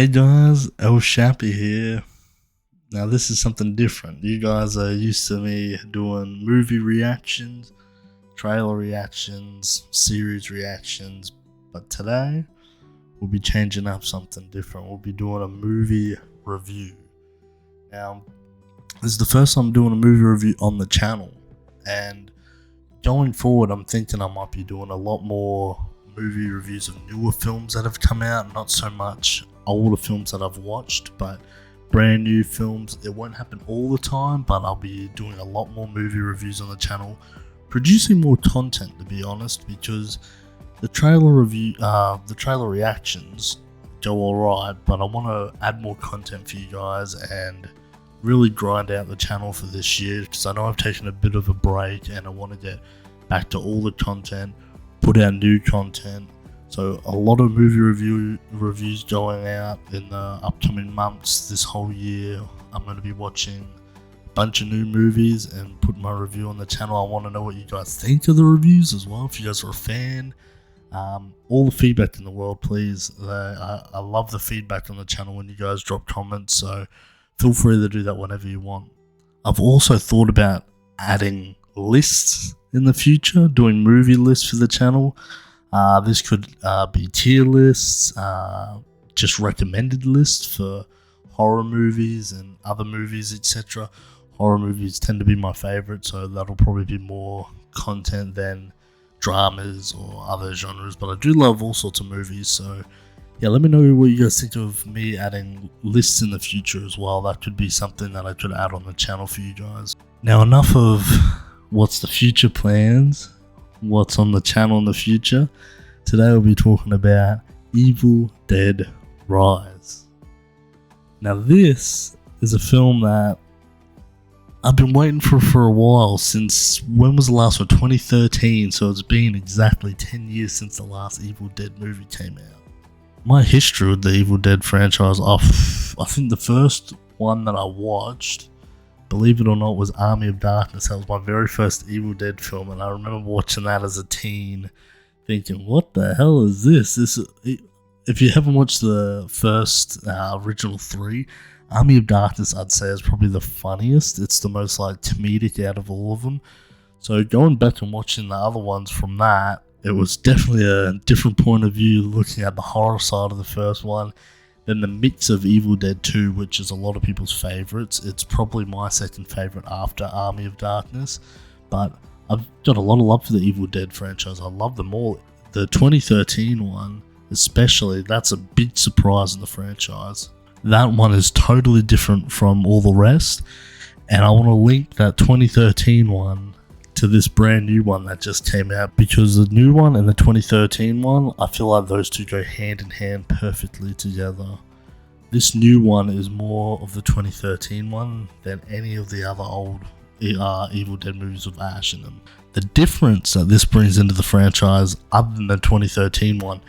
Hey guys, El Shappy here. Now this is something different. You guys are used to me doing movie reactions, trailer reactions, series reactions, but today we'll be changing up something different. We'll be doing a movie review. Now, this is the first time I'm doing a movie review on the channel, and going forward I'm thinking I might be doing a lot more movie reviews of newer films that have come out, not so much older films that I've watched, but brand new films. It won't happen all the time, but I'll be doing a lot more movie reviews on the channel, producing more content to be honest, because the trailer reactions go alright, but I want to add more content for you guys and really grind out the channel for this year, because I know I've taken a bit of a break and I want to get back to all the content, put out new content. So a lot of movie reviews going out in the upcoming months. This whole year I'm going to be watching a bunch of new movies and put my review on the channel. I want to know what you guys think of the reviews as well, if you guys are a fan. All the feedback in the world, please. I love the feedback on the channel when you guys drop comments, so feel free to do that whenever you want. I've also thought about adding lists in the future, doing movie lists for the channel. This could be tier lists, just recommended lists for horror movies and other movies, etc. Horror movies tend to be my favorite, so that'll probably be more content than dramas or other genres, but I do love all sorts of movies. So yeah, let me know what you guys think of me adding lists in the future as well. That could be something that I could add on the channel for you guys. Now, enough of what's the future plans, what's on the channel in the future. Today we'll be talking about Evil Dead Rise. Now this is a film that I've been waiting for a while. Since, when was the last one? 2013, so it's been exactly 10 years since the last Evil Dead movie came out. My history with the Evil Dead franchise, I think the first one that I watched, believe it or not, was Army of Darkness. That was my very first Evil Dead film, and I remember watching that as a teen, thinking, what the hell is this? If you haven't watched the first original three, Army of Darkness, I'd say, is probably the funniest. It's the most comedic out of all of them. So going back and watching the other ones from that, it was definitely a different point of view, looking at the horror side of the first one. Then the mix of Evil Dead 2, which is a lot of people's favourites. It's probably my second favourite after Army of Darkness. But I've got a lot of love for the Evil Dead franchise. I love them all. The 2013 one, especially, that's a big surprise in the franchise. That one is totally different from all the rest. And I want to link that 2013 one to this brand new one that just came out, because the new one and the 2013 one, I feel like those two go hand in hand perfectly together. This new one is more of the 2013 one than any of the other old Evil Dead movies with Ash in them. The difference that this brings into the franchise, other than the 2013 one,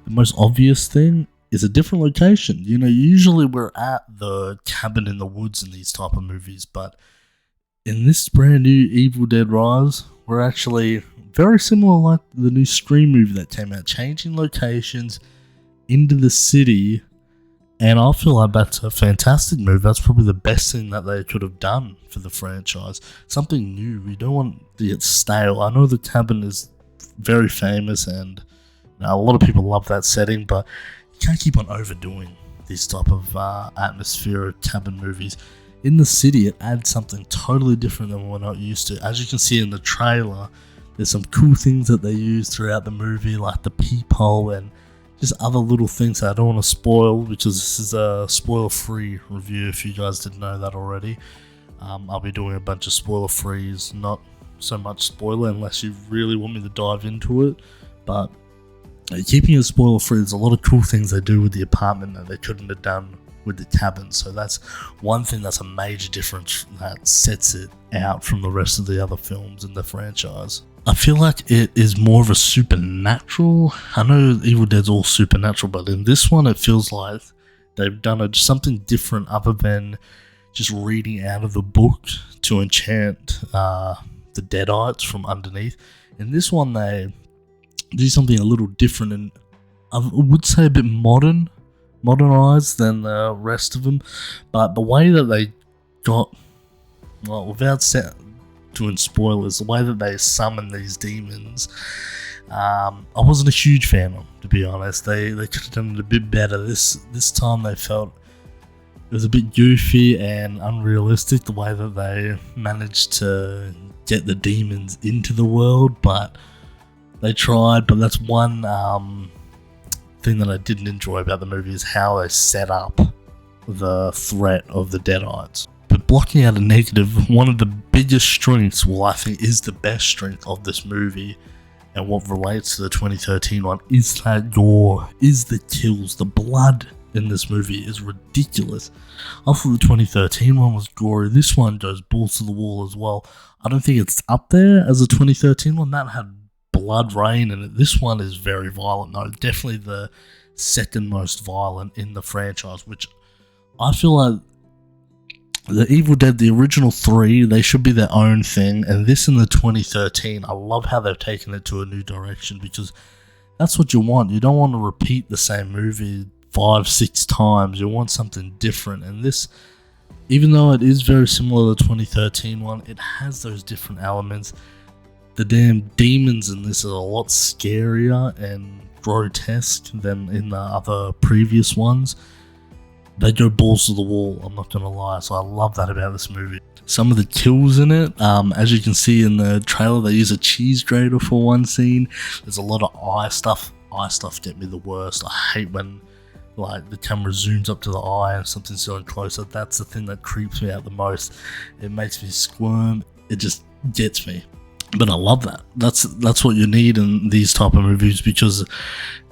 the most obvious thing is a different location. You know, usually we're at the cabin in the woods in these type of movies, but in this brand new Evil Dead Rise, we're actually very similar like the new Scream movie that came out, changing locations into the city, and I feel like that's a fantastic move. That's probably the best thing that they could have done for the franchise. Something new. We don't want to get stale. I know the cabin is very famous and a lot of people love that setting, but you can't keep on overdoing these type of atmospheric cabin movies. In the city, it adds something totally different than we're not used to. As you can see in the trailer, there's some cool things that they use throughout the movie, like the peephole and just other little things that I don't want to spoil, because this is a spoiler-free review if you guys didn't know that already. I'll be doing a bunch of spoiler-frees, not so much spoiler unless you really want me to dive into it, but keeping it spoiler-free, there's a lot of cool things they do with the apartment that they couldn't have done with the cabin. So that's one thing that's a major difference that sets it out from the rest of the other films in the franchise. I feel like it is more of a supernatural. I know Evil Dead's all supernatural, but in this one it feels like they've done something different other than just reading out of the book to enchant the Deadites from underneath. In this one they do something a little different, and I would say a bit modern, modernized than the rest of them, but the way that they got, well, without doing spoilers, the way that they summon these demons, I wasn't a huge fan of, to be honest. They could have done it a bit better. This time they felt it was a bit goofy and unrealistic, the way that they managed to get the demons into the world, but they tried. But that's one thing that I didn't enjoy about the movie, is how they set up the threat of the Deadites. But blocking out a negative, one of the biggest strengths, well, I think is the best strength of this movie, and what relates to the 2013 one, is that gore, is the kills, the blood in this movie is ridiculous. I thought the 2013 one was gory. This one goes balls to the wall as well. I don't think it's up there as the 2013 one. That had blood rain in it. This one is very violent. No, definitely the second most violent in the franchise, which I feel like the Evil Dead, the original 3, they should be their own thing, and this in the 2013, I love how they've taken it to a new direction, because that's what you want. You don't want to repeat the same movie 5-6 times. You want something different, and this, even though it is very similar to the 2013 one, it has those different elements. The damn demons in this are a lot scarier and grotesque than in the other previous ones. They go balls to the wall, I'm not gonna lie, so I love that about this movie. Some of the kills in it, as you can see in the trailer, they use a cheese grater for one scene. There's a lot of eye stuff. Eye stuff get me the worst. I hate when like the camera zooms up to the eye and something's going closer. That's the thing that creeps me out the most. It makes me squirm. It just gets me. But I love that. That's what you need in these type of movies, because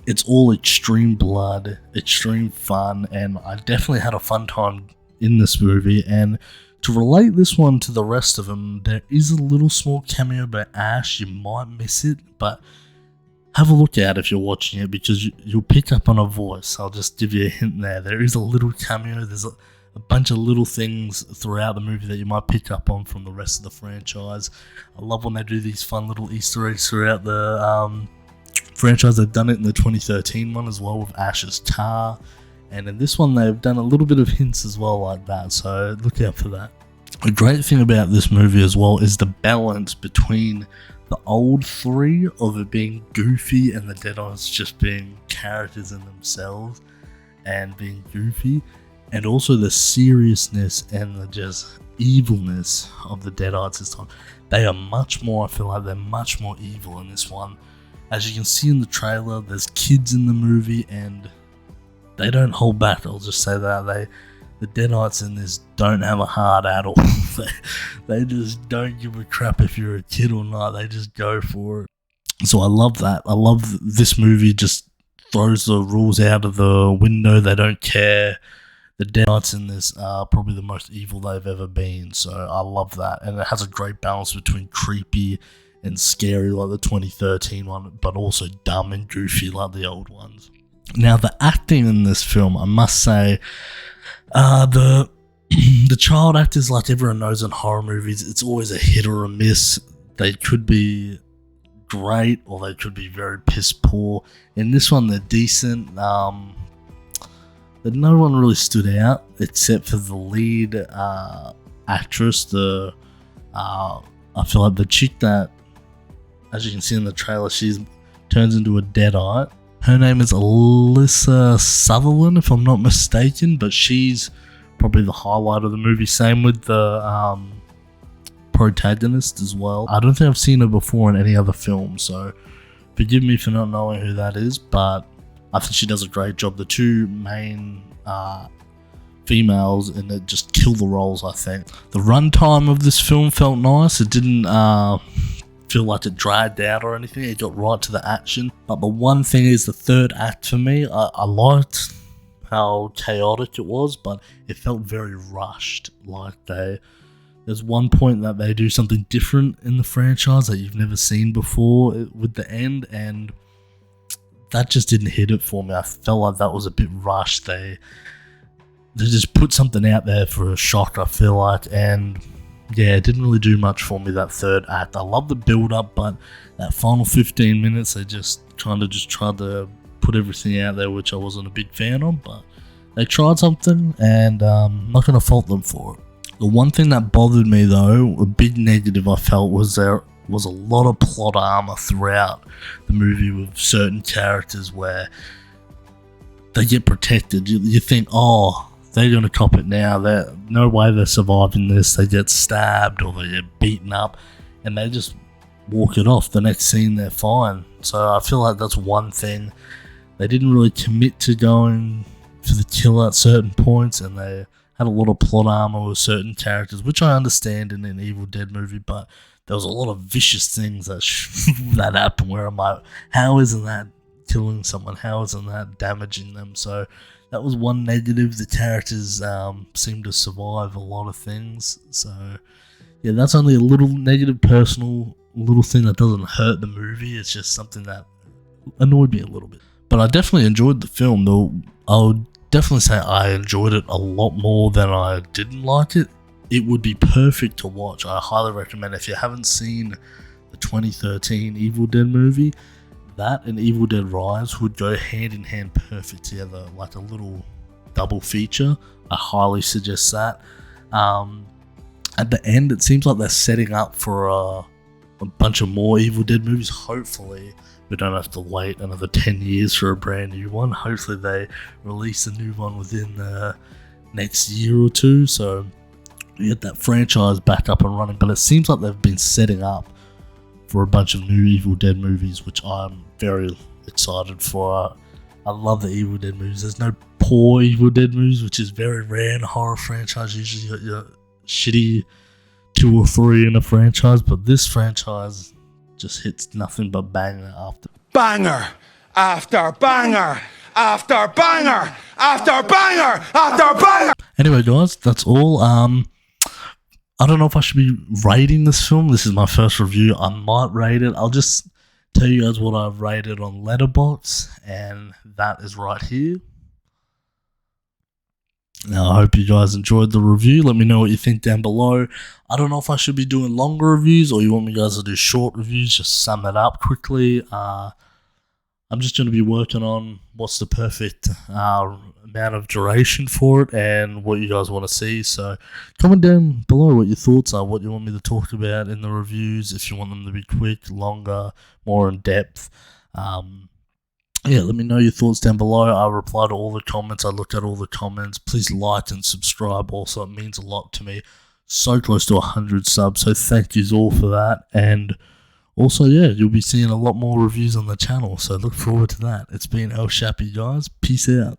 it's all extreme blood, extreme fun, and I definitely had a fun time in this movie. And to relate this one to the rest of them, there is a little small cameo by Ash. You might miss it, but have a look at it if you're watching it, because you'll pick up on a voice. I'll just give you a hint there. There is a little cameo. There's a bunch of little things throughout the movie that you might pick up on from the rest of the franchise. I love when they do these fun little Easter eggs throughout the franchise. They've done it in the 2013 one as well with Ash's car, and in this one they've done a little bit of hints as well like that, so look out for that. A great thing about this movie as well is the balance between the old 3 of it being goofy and the Deadites just being characters in themselves and being goofy, and also the seriousness and the just evilness of the Deadites this time. They are much more, I feel like they're much more evil in this one. As you can see in the trailer, there's kids in the movie and they don't hold back. I'll just say that. The Deadites in this don't have a heart at all. they just don't give a crap if you're a kid or not. They just go for it. So I love that. I love this movie just throws the rules out of the window. They don't care. The Deadites in this are probably the most evil they've ever been. So I love that. And it has a great balance between creepy and scary like the 2013 one, but also dumb and goofy like the old ones. Now the acting in this film, I must say, the child actors, like everyone knows in horror movies, it's always a hit or a miss. They could be great or they could be very piss poor. In this one they're decent. But no one really stood out except for the lead actress. I feel like the chick that, as you can see in the trailer, she turns into a Deadite. Her name is Alyssa Sutherland, if I'm not mistaken, but she's probably the highlight of the movie. Same with the protagonist as well. I don't think I've seen her before in any other film, so forgive me for not knowing who that is, but I think she does a great job. The 2 main females in it just kill the roles, I think. The runtime of this film felt nice. It didn't feel like it dragged out or anything. It got right to the action. But the one thing is the third act for me, I liked how chaotic it was, but it felt very rushed. Like there's one point that they do something different in the franchise that you've never seen before with the end, and that just didn't hit it for me. I felt like that was a bit rushed. They just put something out there for a shock, I feel like, and yeah, it didn't really do much for me, that third act. I love the build up, but that final 15 minutes, they just tried to put everything out there, which I wasn't a big fan of, but they tried something, and I'm not going to fault them for it. The one thing that bothered me though, a big negative I felt, was there was a lot of plot armor throughout the movie with certain characters where they get protected. You think, oh, they're going to cop it now. No way they're surviving this. They get stabbed or they get beaten up, and they just walk it off. The next scene, they're fine. So I feel like that's one thing. They didn't really commit to going for the kill at certain points, and they had a lot of plot armor with certain characters, which I understand in an Evil Dead movie, but there was a lot of vicious things that that happened where I'm like, how isn't that killing someone? How isn't that damaging them? So that was one negative. The characters seem to survive a lot of things. So yeah, that's only a little negative, personal little thing that doesn't hurt the movie. It's just something that annoyed me a little bit. But I definitely enjoyed the film, though. I would definitely say I enjoyed it a lot more than I didn't like it. It would be perfect to watch. I highly recommend, if you haven't seen the 2013 Evil Dead movie, that and Evil Dead Rise would go hand in hand perfect together, like a little double feature. I highly suggest that. At the end, it seems like they're setting up for a bunch of more Evil Dead movies. Hopefully we don't have to wait another 10 years for a brand new one. Hopefully they release a new one within the next year or two, so we get that franchise back up and running. But it seems like they've been setting up for a bunch of new Evil Dead movies, which I'm very excited for. I love the Evil Dead movies. There's no poor Evil Dead movies, which is very rare in a horror franchise. Usually you got your shitty 2 or 3 in a franchise, but this franchise just hits nothing but banger after banger after banger after banger after banger after banger. Anyway, guys, that's all. I don't know if I should be rating this film. This is my first review. I might rate it. I'll just tell you guys what I've rated on Letterboxd, and that is right here. Now, I hope you guys enjoyed the review. Let me know what you think down below. I don't know if I should be doing longer reviews or you want me guys to do short reviews, just sum it up quickly. I'm just going to be working on what's the perfect amount of duration for it and what you guys want to see. So comment down below what your thoughts are, what you want me to talk about in the reviews, if you want them to be quick, longer, more in depth. Yeah, let me know your thoughts down below. I reply to all the comments. I look at all the comments. Please like and subscribe also. It means a lot to me. So close to 100 subs, so thank you all for that. And also, yeah, you'll be seeing a lot more reviews on the channel, so look forward to that. It's been El Shappy, guys. Peace out.